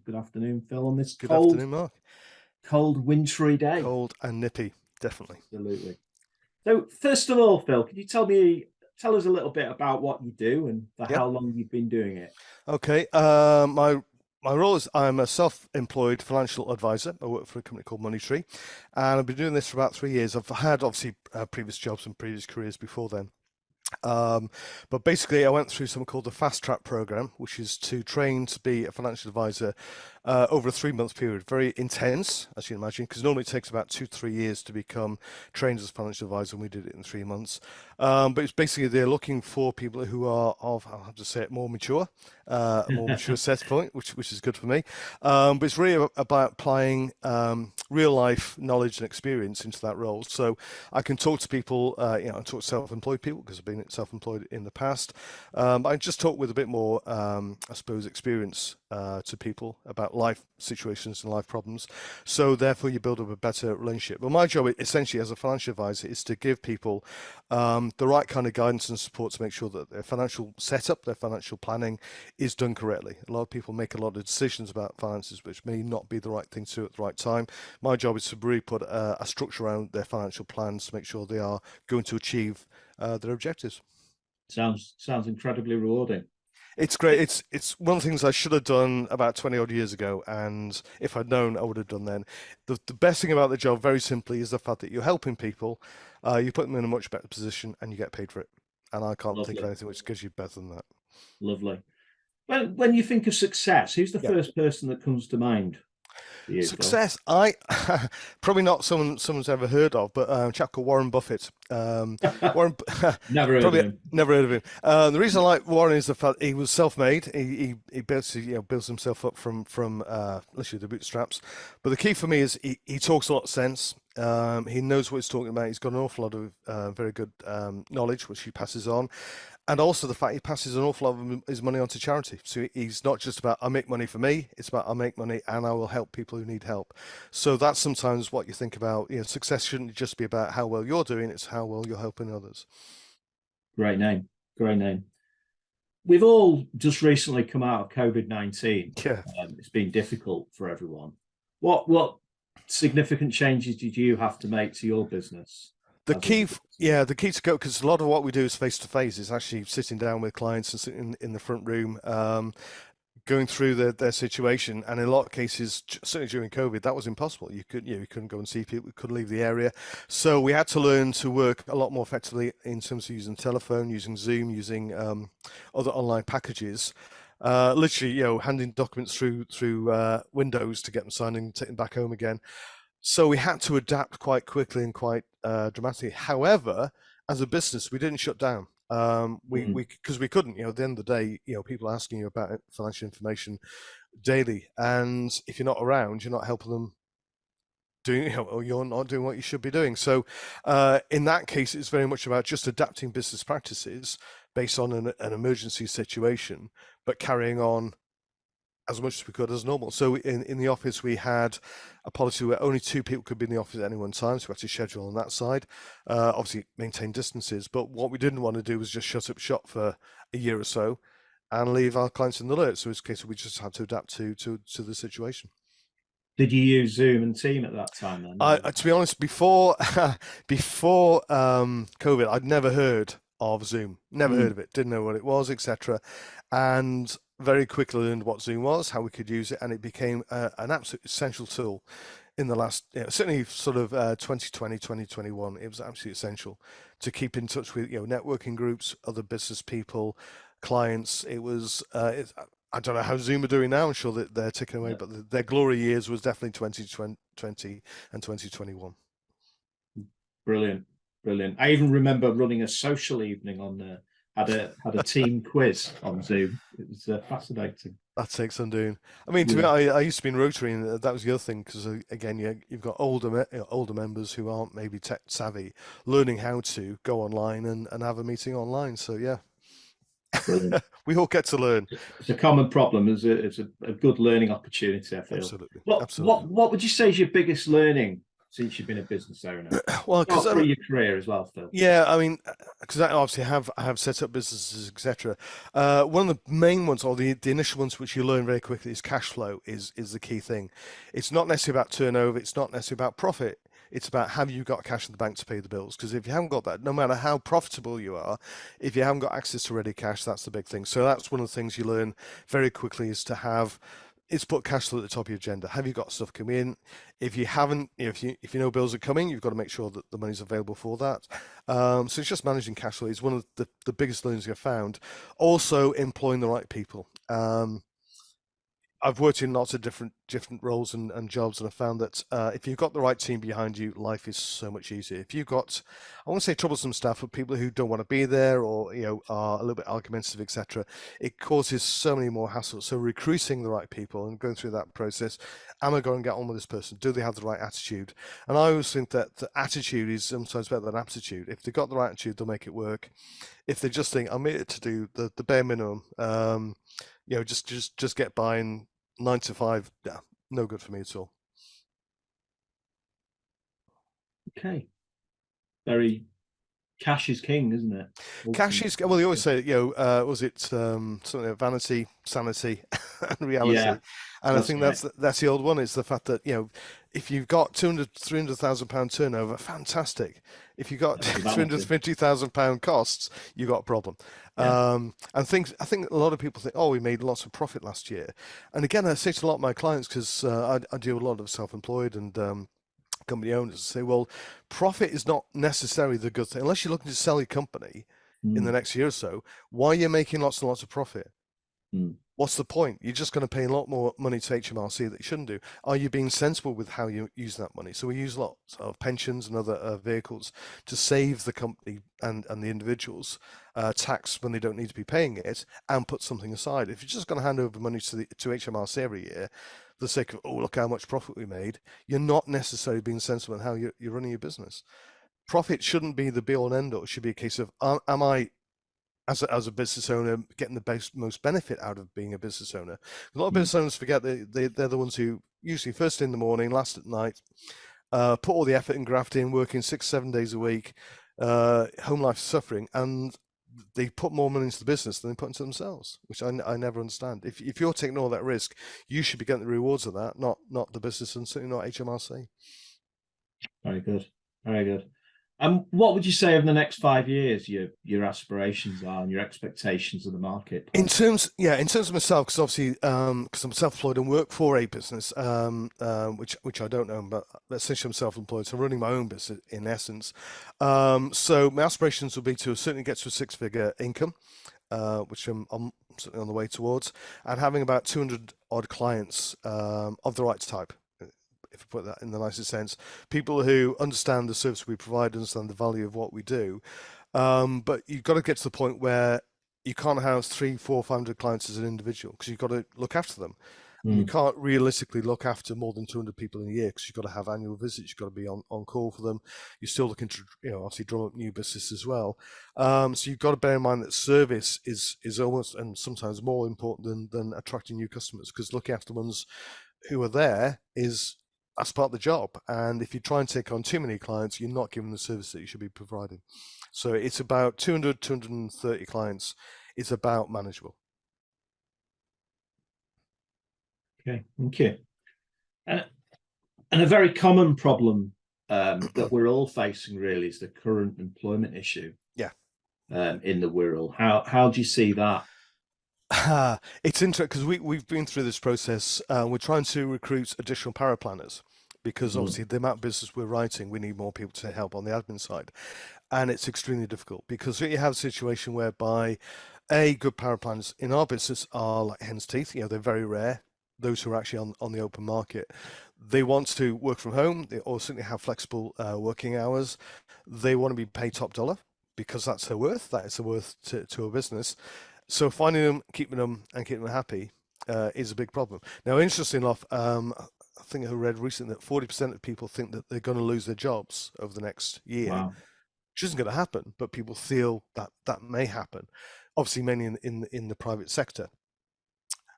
Good afternoon, Phil, on this Good afternoon, Mark. cold, wintry day. Cold and nippy, definitely. Absolutely. So, first of all, Phil, could you tell us a little bit about what you do and for Yep. how long you've been doing it? Okay. My role is I'm a self-employed financial advisor. I work for a company called Moneytree, and I've been doing this for about 3 years. I've had obviously previous jobs and previous careers before then. But basically, I went through something called the Fast Track program, which is to train to be a financial advisor over a 3 month period. Very intense, as you can imagine, because normally it takes about 2 to 3 years to become trained as a financial advisor, and we did it in 3 months. But it's basically they're looking for people who are of, I'll have to say it, more mature, a more mature set point, which is good for me. But it's really about applying real life knowledge and experience into that role. So I can talk to people, I talk to self-employed people because I've been self-employed in the past. I just talk with a bit more, I suppose, experience to people about life situations and life problems. So therefore, you build up a better relationship. But my job, essentially, as a financial advisor, is to give people the right kind of guidance and support to make sure that their financial setup, their financial planning, is done correctly. A lot of people make a lot of decisions about finances which may not be the right thing to do at the right time. My job is to really put a structure around their financial plans to make sure they are going to achieve their objectives. Sounds incredibly rewarding. It's great. It's one of the things I should have done about 20 odd years ago, and if I'd known, I would have done then. The best thing about the job, very simply, is the fact that you're helping people, you put them in a much better position, and you get paid for it. And I can't think of anything which gives you better than that. Lovely. When you think of success, who's the Yeah. first person that comes to mind? You, Success, I probably not someone's ever heard of, but a chap called Warren Buffett. Warren, never heard of him. Never heard of him. The reason I like Warren is the fact he was self-made. He basically builds himself up from literally the bootstraps. But the key for me is he talks a lot of sense. He knows what he's talking about. He's got an awful lot of very good knowledge, which he passes on. And also the fact he passes an awful lot of his money on to charity. So he's not just about, I make money for me, it's about I make money and I will help people who need help. So that's sometimes what you think about. Success shouldn't just be about how well you're doing, it's how well you're helping others. Great name. We've all just recently come out of COVID-19. Yeah. It's been difficult for everyone. What significant changes did you have to make to your business? The key to go, because a lot of what we do is face to face, is actually sitting down with clients and sitting in the front room, going through their situation. And in a lot of cases, certainly during COVID, that was impossible. You couldn't go and see people, you couldn't leave the area. So we had to learn to work a lot more effectively in terms of using telephone, using Zoom, using other online packages. Literally, handing documents through Windows to get them signed and taken back home again. So we had to adapt quite quickly and quite dramatically. However, as a business, we didn't shut down. Because we couldn't. At the end of the day, people are asking you about financial information daily, and if you're not around, you're not helping them doing, or you're not doing what you should be doing. So, in that case, it's very much about just adapting business practices based on an emergency situation, but carrying on as much as we could as normal. So in the office, we had a policy where only 2 people could be in the office at any one time, so we had to schedule on that side. Obviously, maintain distances, but what we didn't want to do was just shut up shop for a year or so and leave our clients in the lurch. So it's a case of we just had to adapt to the situation. Did you use Zoom and Team at that time then? To be honest, before COVID, I'd never heard of Zoom, never heard of it, didn't know what it was, etc. And very quickly learned what Zoom was, how we could use it, and it became an absolute essential tool in the last, certainly sort of 2020, 2021. It was absolutely essential to keep in touch with, networking groups, other business people, clients. It was, I don't know how Zoom are doing now. I'm sure that they're ticking away, but their glory years was definitely 2020 and 2021. Brilliant. I even remember running a social evening on had a team quiz on Zoom. It was fascinating. That takes some doing. I mean, to be honest, I used to be in Rotary, and that was the other thing, because again, you've got older members who aren't maybe tech savvy, learning how to go online and have a meeting online. So yeah, we all get to learn. It's a common problem. It's a good learning opportunity, I feel. Absolutely. What would you say is your biggest learning since you've been a business owner? Well, because Not through your career as well, Phil. yeah, I mean, because I obviously I have set up businesses, etc. One of the main ones, or the initial ones, which you learn very quickly, is cash flow is the key thing. It's not necessarily about turnover. It's not necessarily about profit. It's about have you got cash in the bank to pay the bills? Because if you haven't got that, no matter how profitable you are, if you haven't got access to ready cash, that's the big thing. So that's one of the things you learn very quickly is to have. It's put cash flow at the top of your agenda. Have you got stuff coming in? If you haven't, if you know bills are coming, you've got to make sure that the money's available for that. So it's just managing cash flow is one of the biggest learnings I've found. Also, employing the right people. I've worked in lots of different roles and jobs, and I found that if you've got the right team behind you, life is so much easier. If you've got, I want to say troublesome staff, but people who don't want to be there or are a little bit argumentative, etc., it causes so many more hassles. So recruiting the right people and going through that process, am I going to get on with this person? Do they have the right attitude? And I always think that the attitude is sometimes better than aptitude. If they've got the right attitude, they'll make it work. If they just think I'm here to do the bare minimum, just get by and 9 to 5, yeah, no good for me at all. Okay. Very cash is king, isn't it? Cash is well. They always say, was it something like vanity, sanity, and reality? Yeah, and I think right. that's the old one. It's the fact that if you've got 200,000-300,000 pound turnover, fantastic. If you've got £250,000 costs, you've got a problem. Yeah. And I think a lot of people think, oh, we made lots of profit last year. And again, I say to a lot of my clients because I deal with a lot of self-employed and company owners say, well, profit is not necessarily the good thing. Unless you're looking to sell your company in the next year or so, why are you making lots and lots of profit? What's the point? You're just going to pay a lot more money to HMRC that you shouldn't do. Are you being sensible with how you use that money? So we use lots of pensions and other vehicles to save the company and the individuals tax when they don't need to be paying it and put something aside. If you're just going to hand over money to HMRC every year, for the sake of, oh, look how much profit we made, you're not necessarily being sensible in how you're running your business. Profit shouldn't be the be all and end all. It should be a case of, am I, as a business owner, getting the most benefit out of being a business owner? A lot of business owners forget they're the ones who usually first in the morning, last at night, put all the effort and graft in, working 6-7 days a week, home life suffering, and they put more money into the business than they put into themselves, which I never understand. If you're taking all that risk, you should be getting the rewards of that, not the business, and certainly not HMRC. Very good. Very good. What would you say over the next 5 years your aspirations are and your expectations of the market? In terms of myself, because obviously, because I'm self-employed and work for a business, which I don't own, but essentially I'm self-employed, so I'm running my own business in essence. So my aspirations would be to certainly get to a 6-figure income, which I'm certainly on the way towards, and having about 200 odd clients of the right type. If I put that in the nicest sense, people who understand the service we provide, understand the value of what we do. But you've got to get to the point where you can't house 300, 400, 500 clients as an individual because you've got to look after them. And you can't realistically look after more than 200 people in a year because you've got to have annual visits, you've got to be on call for them. You're still looking to, obviously drum up new business as well. So you've got to bear in mind that service is almost and sometimes more important than attracting new customers, because looking after the ones who are there that's part of the job. And if you try and take on too many clients, you're not giving the service that you should be providing. So it's about 200, 230 clients. It's about manageable. Okay, thank you. And a very common problem that we're all facing really is the current employment issue. Yeah. In the Wirral. How do you see that? It's interesting because we've been through this process. We're trying to recruit additional paraplanners because obviously the amount of business we're writing, we need more people to help on the admin side. And it's extremely difficult because you have a situation whereby good paraplanners in our business are like hen's teeth. They're very rare. Those who are actually on the open market, they want to work from home. They also have flexible working hours. They want to be paid top dollar because that's their worth. That is the worth to a business. So finding them, keeping them, and keeping them happy is a big problem. Now, interestingly enough, I think I read recently that 40% of people think that they're going to lose their jobs over the next year, which isn't going to happen, but people feel that may happen. Obviously, mainly in the private sector.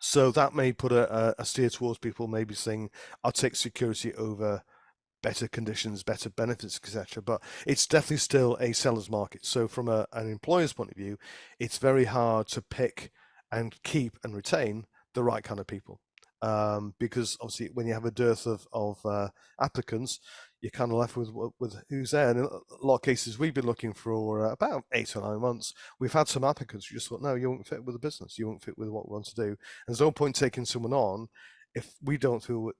So that may put a steer towards people maybe saying, I'll take security over better conditions, better benefits, etc. But it's definitely still a seller's market. So from an employer's point of view, it's very hard to pick and keep and retain the right kind of people. Because obviously when you have a dearth of applicants, you're kind of left with who's there. And in a lot of cases, we've been looking for about 8 or 9 months. We've had some applicants who just thought, no, you won't fit with the business. You won't fit with what we want to do. And there's no point taking someone on if we don't feel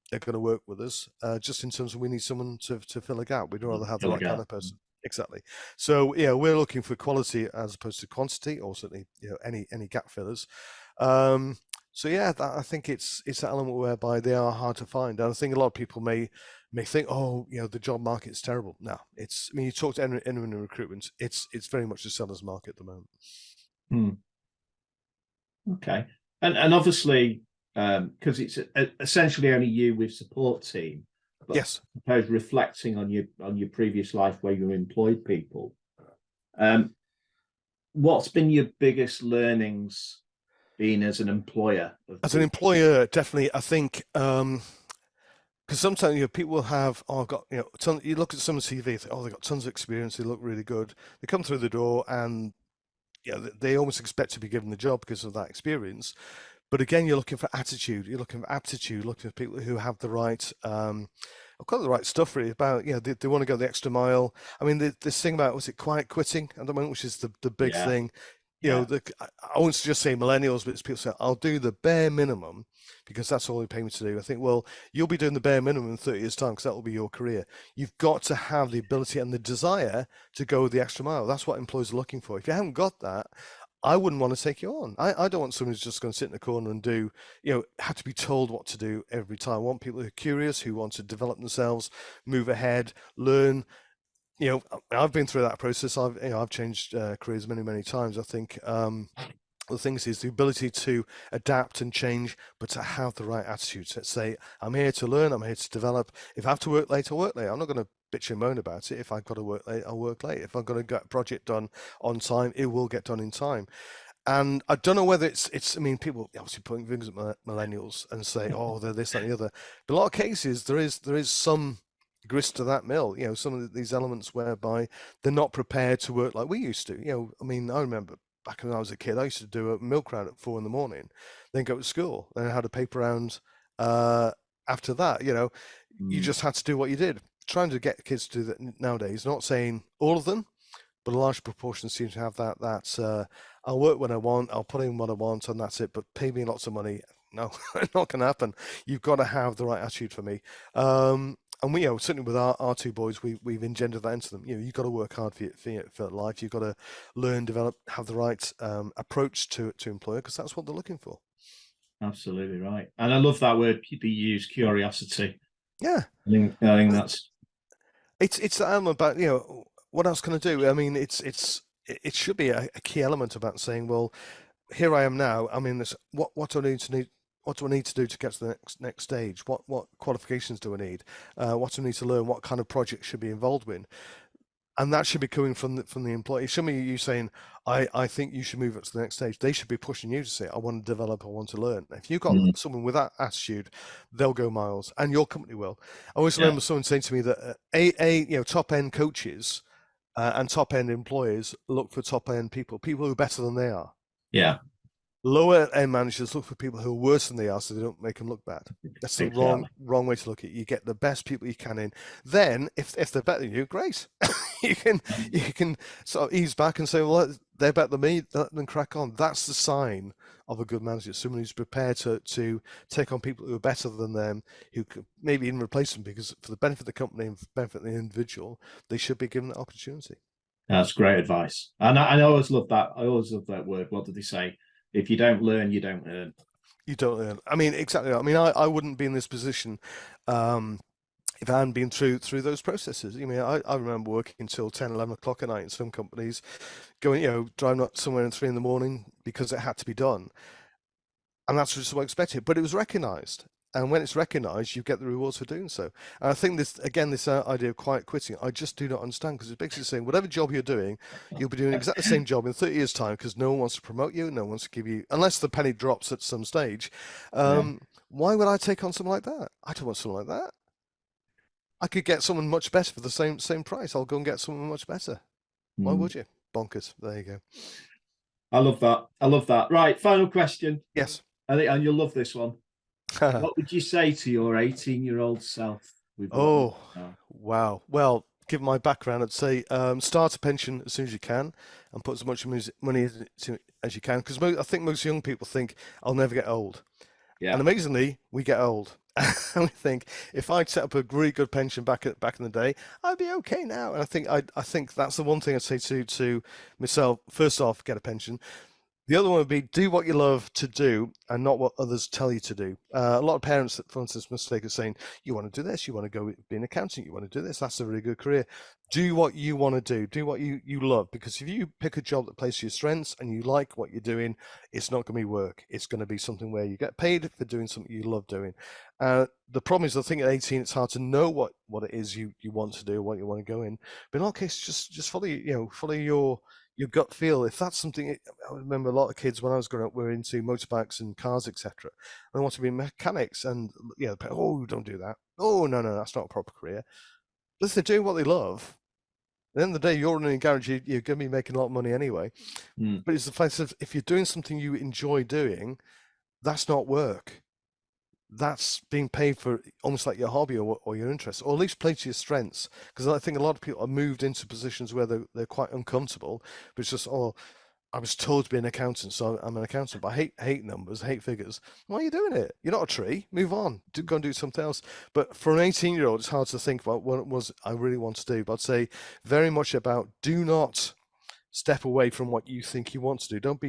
they're going to work with us, just in terms of we need someone to fill a gap. We'd rather have the right kind of person. Exactly. So yeah, we're looking for quality as opposed to quantity, or certainly any gap fillers. So yeah, I think it's that element whereby they are hard to find, and I think a lot of people may think, oh, the job market's terrible. No, I mean, you talk to anyone in recruitment, it's very much a seller's market at the moment. Okay, and obviously, because it's essentially only you with support team. But yes. I suppose reflecting on your previous life where you employed people, what's been your biggest learnings being as an employer? As an employer, definitely, I think, because sometimes people have, I've got, you look at someone's CV, think, oh, they've got tons of experience, they look really good. They come through the door and they almost expect to be given the job because of that experience. But again, you're looking for attitude, you're looking for aptitude, looking for people who have the right, got the right stuff really about, they want to go the extra mile. I mean, this thing about, was it quiet quitting at the moment, which is the big thing. I won't just say millennials, but it's people say, I'll do the bare minimum because that's all they pay me to do. I think, well, you'll be doing the bare minimum in 30 years' time because that will be your career. You've got to have the ability and the desire to go the extra mile. That's what employers are looking for. If you haven't got that, I wouldn't want to take you on. I don't want someone who's just going to sit in the corner and do, have to be told what to do every time. I want people who are curious, who want to develop themselves, move ahead, learn. I've been through that process. I've changed careers many times. I think the things is the ability to adapt and change, but to have the right attitude. So say, I'm here to learn, I'm here to develop. If I have to work late, I'll work late. I'm not going to bitch and moan about it. If I've got to work late, I'll work late. If I've got to get a project done on time, it will get done in time. And I don't know whether it's. I mean, people obviously pointing fingers at millennials and say, oh, they're this, that, and the other. But a lot of cases, there is some grist to that mill. Some of these elements whereby they're not prepared to work like we used to. I mean, I remember back when I was a kid, I used to do a milk round at 4 a.m, then go to school, then I had a paper round after that. You just had to do what you did. Trying to get kids to do that nowadays, not saying all of them, but a large proportion seem to have that I'll work when I want, I'll put in what I want, and that's it. But pay me lots of money. No, not going to happen. You've got to have the right attitude for me. And we, certainly with our two boys, we've engendered that into them. You've got to work hard for life. You've got to learn, develop, have the right approach to employer, because that's what they're looking for. Absolutely right. And I love that word you use, curiosity. Yeah, I think that's it's that element about what else can I do? I mean, it should be a key element about saying, well, here I am now. I mean, what do I need to need? What do I need to do to get to the next stage? What qualifications do I need? What do I need to learn? What kind of project should be involved in? And that should be coming from the employee. It shouldn't be you saying, I think you should move up to the next stage. They should be pushing you to say, I want to develop, I want to learn. If you've got someone with that attitude, they'll go miles, and your company will. I always remember someone saying to me that top end coaches and top end employers look for top end people who are better than they are. Yeah. Lower end managers look for people who are worse than they are, so they don't make them look bad. That's the wrong way to look at it. You get the best people you can in. Then, if they're better than you, great. you can sort of ease back and say, well, they're better than me. Let them crack on. That's the sign of a good manager. Someone who's prepared to take on people who are better than them, who could maybe even replace them, because for the benefit of the company and for the benefit of the individual, they should be given that opportunity. That's great advice. And I always love that. I always love that word. What did they say? If you don't learn, you don't earn. You don't earn. I mean, exactly. I mean, I wouldn't be in this position if I hadn't been through those processes. I mean, I remember working until 10, 11 o'clock at night in some companies, going, driving up somewhere at 3 a.m. because it had to be done. And that's just what I expected. But it was recognised. And when it's recognised, you get the rewards for doing so. And I think this idea of quiet quitting, I just do not understand, because it's basically saying whatever job you're doing, you'll be doing exactly the same job in 30 years' time, because no one wants to promote you, no one wants to give you, unless the penny drops at some stage. Why would I take on something like that? I don't want something like that. I could get someone much better for the same price. I'll go and get someone much better. Why would you? Bonkers. There you go. I love that. I love that. Right, final question. Yes. I think, and you'll love this one. What would you say to your 18-year-old self with what you know? Wow. Well, given my background, I'd say start a pension as soon as you can and put as much money as you can. Because I think most young people think, I'll never get old. Yeah. And amazingly, we get old. And we think, if I'd set up a really good pension back in the day, I'd be okay now. And I think that's the one thing I'd say to myself. First off, get a pension. The other one would be do what you love to do and not what others tell you to do. A lot of parents, for instance, mistake of saying, you want to do this, you want to go be an accountant, you want to do this, that's a really good career. Do what you want to do what you love, because if you pick a job that plays to your strengths and you like what you're doing, it's not going to be work. It's going to be something where you get paid for doing something you love doing. The problem is, I think at 18, it's hard to know what it is you want to do, what you want to go in. But in our case, just follow your gut feel. If that's something, I remember a lot of kids when I was growing up were into motorbikes and cars, etc. They want to be mechanics, and oh, don't do that. Oh, no, that's not a proper career. But if they're doing what they love, at the end of the day, you're running a garage, you're going to be making a lot of money anyway. But it's the fact of, if you're doing something you enjoy doing, that's not work. That's being paid for almost like your hobby or your interest, or at least play to your strengths. Because I think a lot of people are moved into positions where they're quite uncomfortable, but it's just, oh, I was told to be an accountant, so I'm an accountant, but I hate numbers, hate figures. Why are you doing it? You're not a tree. Move on. Go and do something else. But for an 18-year-old, it's hard to think about what it was I really want to do. But I'd say very much about, do not step away from what you think you want to do. Don't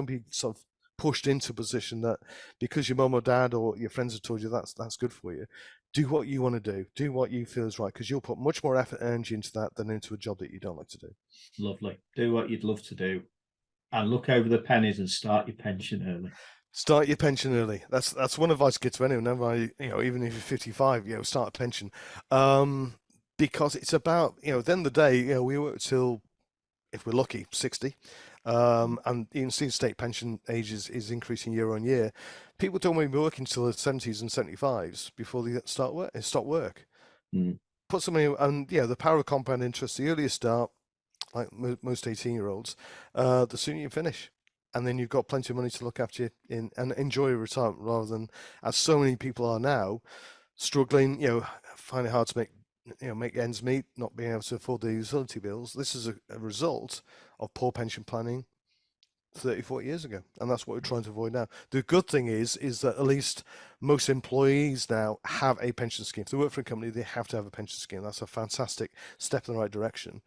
be sort of pushed into a position that because your mum or dad or your friends have told you that's good for you. Do what you want to do. Do what you feel is right, because you'll put much more effort and energy into that than into a job that you don't like to do. Lovely. Do what you'd love to do, and look over the pennies and start your pension early. Start your pension early. That's one advice I give to anyone. Even if you're 55, start a pension, because it's about, at the end of the day, we work till, if we're lucky, 60. And you can see state pension age is increasing year on year. People don't want to be working until the 70s and 75s before they stop work. Put somebody, and the power of compound interest, the earlier start, like most 18-year-olds, the sooner you finish. And then you've got plenty of money to look after you and enjoy your retirement, rather than, as so many people are now, struggling, finding it hard to make ends meet, not being able to afford the utility bills. This is a result of poor pension planning 30, 40 years ago. And that's what we're trying to avoid now. The good thing is that at least most employees now have a pension scheme. If they work for a company, they have to have a pension scheme. That's a fantastic step in the right direction.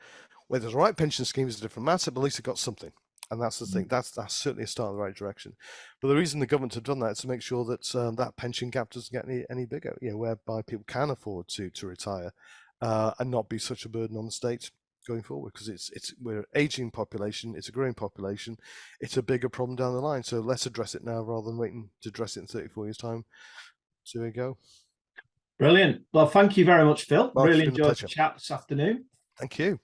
Whether the right pension scheme is a different matter, but at least they've got something. And that's the thing. That's certainly a start in the right direction. But the reason the government have done that is to make sure that that pension gap doesn't get any bigger, whereby people can afford to retire and not be such a burden on the state going forward, because we're an aging population, it's a growing population, it's a bigger problem down the line. So let's address it now rather than waiting to address it in 34 years' time. So there we go. Brilliant. Well, thank you very much, Phil. Mark, really enjoyed the chat this afternoon. Thank you.